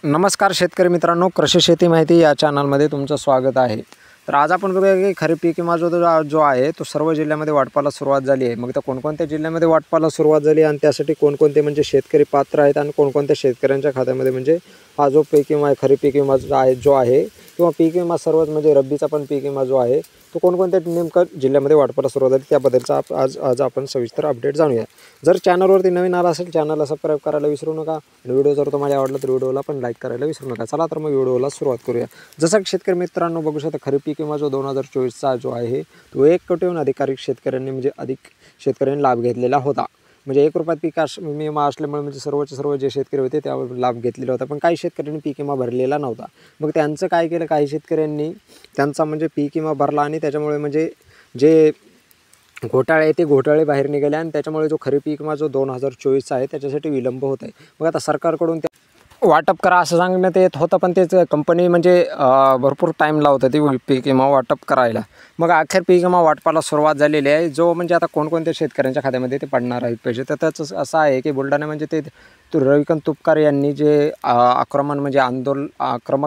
नमस्कार शेतकरी मित्रांनो, कृषी शेती माहिती या चॅनलमध्ये तुमचं स्वागत आहे। तर आज आपण बघूया की खरीप पीक विमा जो आहे तो सर्व जिल्ह्यामध्ये वाटपाला सुरुवात झाली आहे। मग त्या कोणकोणत्या जिल्ह्यामध्ये वाटपाला सुरुवात झाली आणि त्यासाठी कोणकोणते म्हणजे शेतकरी पात्र आहेत आणि कोणकोणत्या शेतकऱ्यांच्या खात्यामध्ये म्हणजे हा जो पीक विमा आहे, खरीप पीक विमा जो आहे किंवा पीक विमा सर्वच म्हणजे रब्बीचा पण पीक विमा जो आहे तो कोणकोणत्या नेमका जिल्ह्यामध्ये वाटपाला सुरुवात झाली त्याबद्दलचा आज आपण सविस्तर अपडेट जाणूया। जर चॅनलवरती नवीन आला असेल चॅनलला सबस्क्राइब करायला विसरू नका आणि व्हिडिओ जर तुम्हाला आवडला तर व्हिडिओला पण लाईक करायला विसरू नका। चला तर मग व्हिडिओला सुरुवात करूया। जसं की शेतकरी मित्रांनो बघू शकता, खरीप पीक विमा जो 2024चा जो आहे तो 1 कोटीहून अधिक शेतकऱ्यांनी म्हणजे अधिक शेतकऱ्यांनी लाभ घेतलेला होता। म्हणजे 1 रुपयात पीक विमा असल्यामुळे म्हणजे सर्व जे शेतकरी होते त्यावर लाभ घेतलेला होता, पण काही शेतकऱ्यांनी पीक विमा भरलेला नव्हता। मग त्यांचं काय केलं, काही शेतकऱ्यांनी त्यांचा म्हणजे पीक विमा भरला आणि त्याच्यामुळे म्हणजे जे घोटाळे आहे ते घोटाळे बाहेर निघाले आणि त्याच्यामुळे जो खरीप पीक विमा जो 2024चा आहे त्याच्यासाठी विलंब होत आहे। मग आता सरकारकडून वाटप करा असं सांगण्यात येत होतं, पण तेच कंपनी म्हणजे भरपूर टाईम लावतं ती पीक विमा वाटप करायला। मग अखेर पीक विमा वाटपाला सुरुवात झालेली आहे। जो म्हणजे आता कोणकोणत्या शेतकऱ्यांच्या खात्यामध्ये ते पडणार आहेत पैसे, तर त्याचं असं आहे की बुलढाणा म्हणजे ते रविकांत तुपकर यांनी जे आक्रमक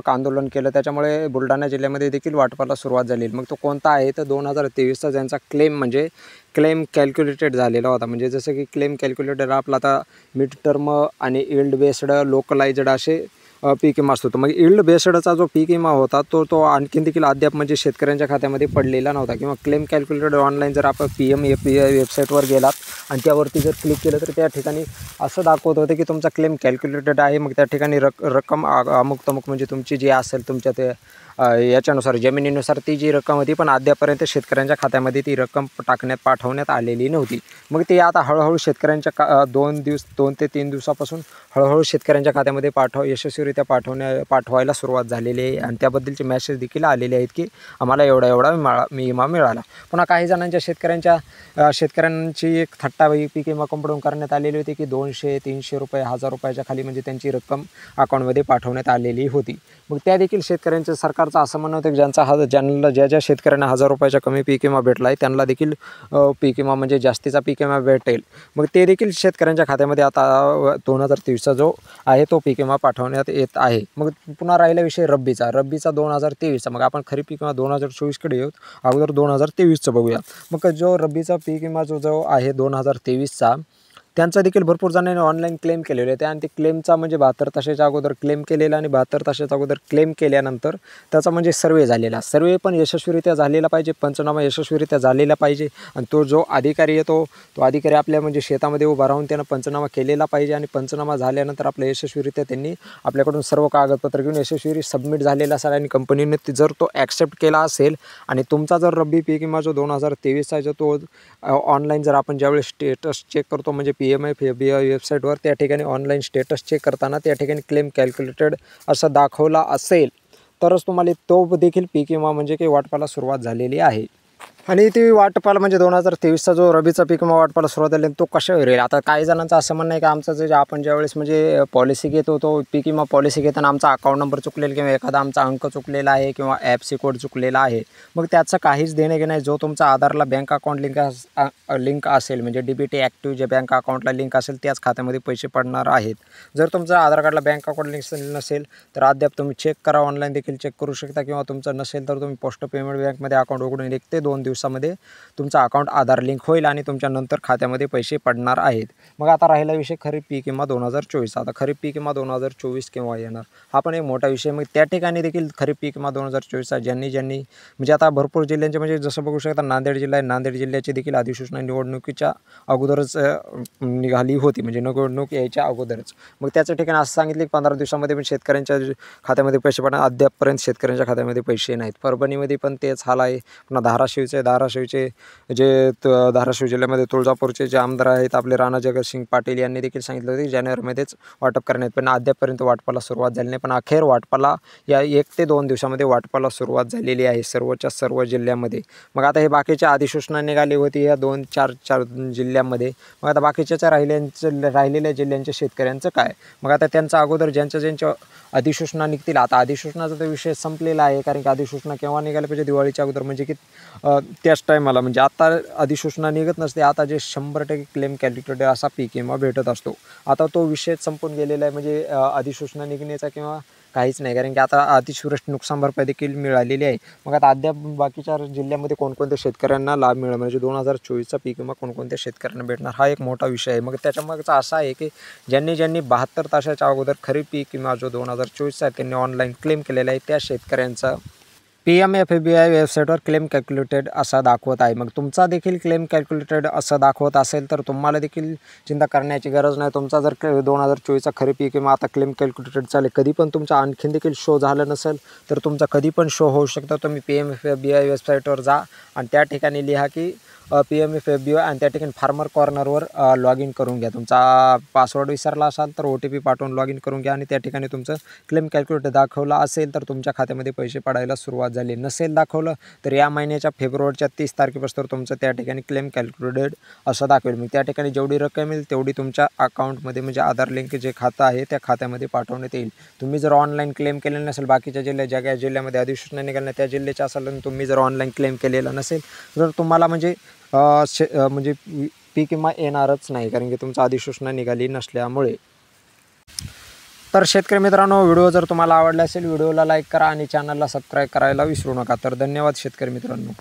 आंदोलन केलं त्याच्यामुळे बुलढाणा जिल्ह्यामध्ये देखील वाटपाला सुरुवात झाली। मग तो कोणता आहे तर 2023चा ज्यांचा क्लेम कॅल्क्युलेटेड झालेला होता। म्हणजे जसं की क्लेम कॅल्क्युलेटेड आपला आता मिड टर्म आणि इल्ड बेस्ड लोकलाइज्ड असे पीक विमा असतो। मग इल्ड बेस्डचा जो पीक विमा होता तो आणखीन देखील अद्याप म्हणजे शेतकऱ्यांच्या खात्यामध्ये पडलेला नव्हता। किंवा क्लेम कॅल्क्युलेटेड ऑनलाईन जर आपण PMAPI वेबसाईटवर गेलात आणि त्यावरती जर क्लिक केलं तर त्या ठिकाणी असं दाखवत होते की तुमचा क्लेम कॅल्क्युलेटेड आहे। मग त्या ठिकाणी रक्कम अमुक तमुक म्हणजे तुमची जी असेल तुमच्या ते याच्यानुसार जमिनीनुसार ती जी रक्कम होती, पण अद्यापर्यंत शेतकऱ्यांच्या खात्यामध्ये ती रक्कम पाठवण्यात आलेली नव्हती। मग ते आता हळूहळू शेतकऱ्यांच्या 2 ते 3 दिवसापासून हळूहळू शेतकऱ्यांच्या खात्यामध्ये यशस्वीरित्या पाठवायला सुरुवात झालेली आहे आणि त्याबद्दलचे मेसेज देखील आलेले आहेत की आम्हाला एवढा विमा मिळाला। पुन्हा काही जणांच्या शेतकऱ्यांची एक थट्टा पीक विमा कंपनीकडून करण्यात आलेली होती की 200-300 रुपये 1000 रुपयाच्या खाली म्हणजे त्यांची रक्कम अकाउंटमध्ये पाठवण्यात आलेली होती। मग त्या देखील शेतकऱ्यांचं सरकारचं असं म्हणणं होतं की ज्या शेतकऱ्यांना 1000 रुपयाच्या कमी पीक विमा भेटला आहे त्यांना देखील पीक विमा म्हणजे जास्तीचा पीक विमा भेटेल। मग ते देखील शेतकऱ्यांच्या खात्यामध्ये आता 2023चा जो आहे तो पीक विमा पाठवण्यात येत आहे। मग पुन्हा राहिला विषय रब्बीचा 2023चा। मग आपण खरीप पीक विमा 2024कडे येऊ, अगोदर 2023चं बघूया। मग जो रब्बीचा पीक विमा जो आहे 2023चा त्यांचा देखील भरपूर जणांनी ऑनलाईन क्लेम केलेले होते आणि ते क्लेमचा म्हणजे 72 तासाच्या अगोदर क्लेम केलेला आणि 72 तासाच्या अगोदर क्लेम केल्यानंतर त्याचा म्हणजे सर्वे पण यशस्वीरित्या झालेला पाहिजे, पंचनामा यशस्वीरित्या झालेला पाहिजे आणि तो जो अधिकारी येतो तो अधिकारी आपल्या म्हणजे शेतामध्ये उभा राहून त्यानं पंचनामा केलेला पाहिजे आणि पंचनामा झाल्यानंतर आपल्या यशस्वीरित्या त्यांनी आपल्याकडून सर्व कागदपत्र घेऊन यशस्वी सबमिट झालेला असेल आणि कंपनीने जर तो ॲक्सेप्ट केला असेल आणि तुमचा जर रब्बी पीक विमा जो 2023चा जो तो ऑनलाईन जर आपण ज्यावेळेस स्टेटस चेक करतो म्हणजे PMAPI वेबसाईटवर त्या ठिकाणी ऑनलाईन स्टेटस चेक करताना त्या ठिकाणी क्लेम कॅल्क्युलेटेड असं दाखवला असेल तरच तुम्हाला तो देखील पीक विमा म्हणजे काही वाटपाला सुरुवात झालेली आहे। आणि ती वाटपाला म्हणजे 2023चा जो रब्बीचा पीक विमा वाटपाला सुरुवात झाली तो कशावर येईल। आता काही जणांचं असं म्हणणं आहे की आमचं जे आपण ज्यावेळेस म्हणजे पॉलिसी घेतो तो पीक विमा पॉलिसी घेताना आमचा अकाउंट नंबर चुकलेला किंवा एखादा आमचा अंक चुकलेला आहे किंवा ॲपसी कोड चुकलेला आहे, मग त्याचं काहीच देणं घेणं नाही। जो तुमचा आधारला बँक अकाउंट लिंक असेल म्हणजे DBT ॲक्टिव्ह जे बँक अकाउंटला लिंक असेल त्याच खात्यामध्ये पैसे पडणार आहेत। जर तुमचं आधार कार्डला बँक अकाउंट लिंक नसेल तर अद्याप तुम्ही चेक करा, ऑनलाईन देखील चेक करू शकता किंवा तुमचं नसेल तर तुम्ही पोस्ट पेमेंट बँकमध्ये अकाउंट उघडून 1 ते 2 दिवसामध्ये तुमचा अकाउंट आधार लिंक होईल आणि तुमच्या नंतर खात्यामध्ये पैसे पडणार आहेत। मग आता राहिला विषय खरीप पीक विमा 2024। आता खरीप पीक विमा 2024 केव्हा येणार हा पण एक मोठा विषय। मग त्या ठिकाणी देखील खरीप पीक विमा 2024चा ज्यांनी म्हणजे आता भरपूर जिल्ह्यांचे म्हणजे जसं बघू शकता नांदेड जिल्हा आहे, नांदेड जिल्ह्याची देखील अधिसूचना निवडणुकीच्या अगोदरच निघाली होती म्हणजे निवडणूक यायच्या अगोदरच। मग त्याच्या ठिकाणी असं सांगितलं की 15 दिवसामध्ये पण शेतकऱ्यांच्या खात्यामध्ये पैसे पडणार, अद्यापपर्यंत शेतकऱ्यांच्या खात्यामध्ये पैसे नाहीत। परभणीमध्ये पण तेच हाल आहे। पुन्हा धाराशिवचे जे धाराशिव जिल्ह्यामध्ये तुळजापूरचे जे आमदार आहेत आपले राणा जगतसिंग पाटील यांनी देखील सांगितलं होतं की जानेवारीमध्येच वाटप करण्यात, पण अद्यापपर्यंत वाटपाला सुरुवात झाली नाही। पण अखेर वाटपाला या 1 ते 2 दिवसामध्ये वाटपाला सुरुवात झालेली आहे सर्वच्या सर्व जिल्ह्यामध्ये। मग आता हे बाकीच्या अधिसूचना निघाली होती या 2-4 जिल्ह्यांमध्ये। मग आता बाकीच्या राहिलेल्या जिल्ह्यांच्या शेतकऱ्यांचं काय, मग आता त्यांचा अगोदर ज्यांच्या अधिसूचना निघतील, आता अधिसूचनाचा तर विषय संपलेला आहे कारण की अधिसूचना केव्हा निघाली पाहिजे, दिवाळीच्या अगोदर म्हणजे की त्याच टायमाला म्हणजे आता अधिसूचना निघत नसते, आता जे 100% क्लेम कॅल्क्युलेटेड असा पीक विमा भेटत असतो. आता तो विषय संपून गेलेला आहे, म्हणजे अधिसूचना निघण्याचा किंवा काहीच नाही, कारण की आता अतिवृष्टी नुकसान भरपाई देखील मिळालेली आहे. मग आता अद्याप बाकीच्या जिल्ह्यामध्ये कोणकोणत्या शेतकऱ्यांना लाभ मिळेल, म्हणजे 2024चा पीक विमा कोणकोणत्या शेतकऱ्यांना भेटणार, हा एक मोठा विषय आहे. मग त्याच्यामागचा असा आहे की ज्यांनी 72 तासाच्या अगोदर खरीप पीक विमा जो 2024चा आहे त्यांनी ऑनलाईन क्लेम केलेला आहे, त्या शेतकऱ्यांचा PMFBY वेबसाईटवर क्लेम कॅल्क्युलेटेड असा दाखवत आहे. मग तुमचा देखील क्लेम कॅल्क्युलेटेड असं दाखवत असेल तर तुम्हाला देखील चिंता करण्याची गरज नाही. तुमचा जर 2024चा खरीप पीक विमा आता क्लेम कॅल्क्युलेटेड चालेल, कधी पण तुमचा आणखीन देखील शो झालं नसेल तर तुमचा कधी पण शो होऊ शकतो. तुम्ही PMFBY वेबसाईटवर जा आणि त्या ठिकाणी लिहा की PMFBY आणि त्या ठिकाणी फार्मर कॉर्नरवर लॉग इन करून घ्या. तुमचा पासवर्ड विसरला असाल तर OTP पाठवून लॉग इन करून घ्या आणि त्या ठिकाणी तुमचं क्लेम कॅल्क्युलेटर दाखवलं असेल तर तुमच्या खात्यामध्ये पैसे पडायला सुरुवात झाली. नसेल दाखवलं तर या महिन्याच्या फेब्रुवारीच्या 30 तारखेपासून तुमचं त्या ठिकाणी क्लेम कॅल्क्युलेटेड असं दाखवेल. मग त्या ठिकाणी जेवढी रक्कम येईल तेवढी तुमच्या अकाउंटमध्ये, म्हणजे आधार लिंक जे खातं आहे त्या खात्यामध्ये पाठवण्यात येईल. तुम्ही जर ऑनलाईन क्लेम केलेलं नसेल, बाकीच्या ज्या जिल्ह्यामध्ये अधिसूचना निघाल्या त्या जिल्ह्याच्या असाल आणि तुम्ही जर ऑनलाईन क्लेम केलेला नसेल तर तुम्हाला म्हणजे म्हणजे पीक विमा येणारच नाही, कारण की तुमचा अधिसूचना निघाली नसल्यामुळे. तर शेतकरी मित्रांनो, व्हिडिओ जर तुम्हाला आवडला असेल व्हिडिओला लाईक करा आणि चॅनलला सबस्क्राईब करायला विसरू नका. तर धन्यवाद शेतकरी मित्रांनो.